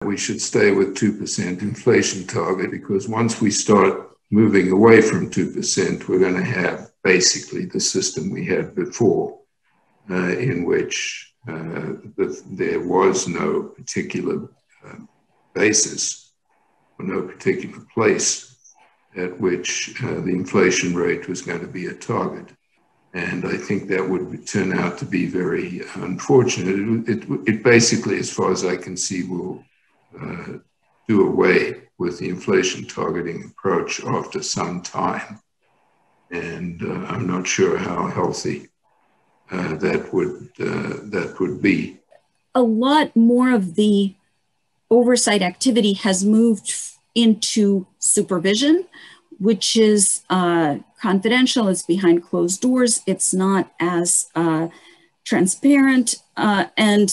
we should stay with 2% inflation target, because once we start moving away from 2%, we're going to have basically the system we had before, in which there was no particular basis or no particular place at which the inflation rate was going to be a target. And I think that would turn out to be very unfortunate. It basically, as far as I can see, will do away with the inflation targeting approach after some time. And I'm not sure how healthy that would be. A lot more of the oversight activity has moved into supervision, which is confidential, it's behind closed doors, it's not as transparent, and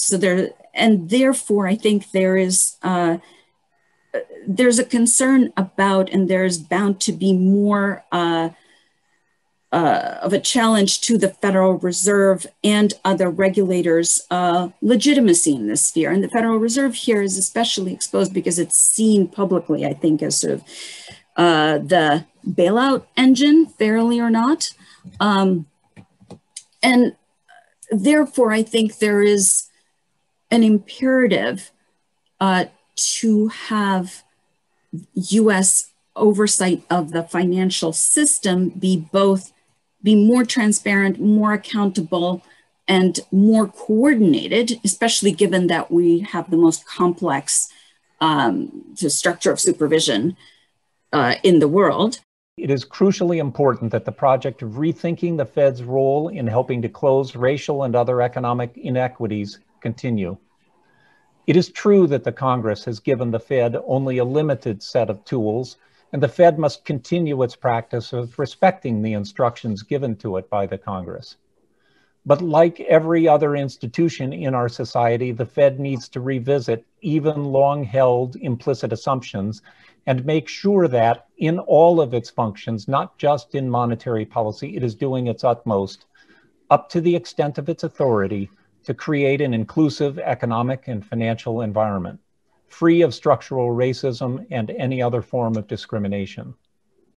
therefore I think there's a concern about, and there's bound to be more of a challenge to the Federal Reserve and other regulators' legitimacy in this sphere. And the Federal Reserve here is especially exposed because it's seen publicly, I think, as sort of the bailout engine, fairly or not. And therefore, I think there is an imperative to have US oversight of the financial system be more transparent, more accountable, and more coordinated, especially given that we have the most complex structure of supervision in the world. It is crucially important that the project of rethinking the Fed's role in helping to close racial and other economic inequities continue. It is true that the Congress has given the Fed only a limited set of tools, and the Fed must continue its practice of respecting the instructions given to it by the Congress. But like every other institution in our society, the Fed needs to revisit even long-held implicit assumptions and make sure that in all of its functions, not just in monetary policy, it is doing its utmost, up to the extent of its authority, to create an inclusive economic and financial environment, free of structural racism and any other form of discrimination.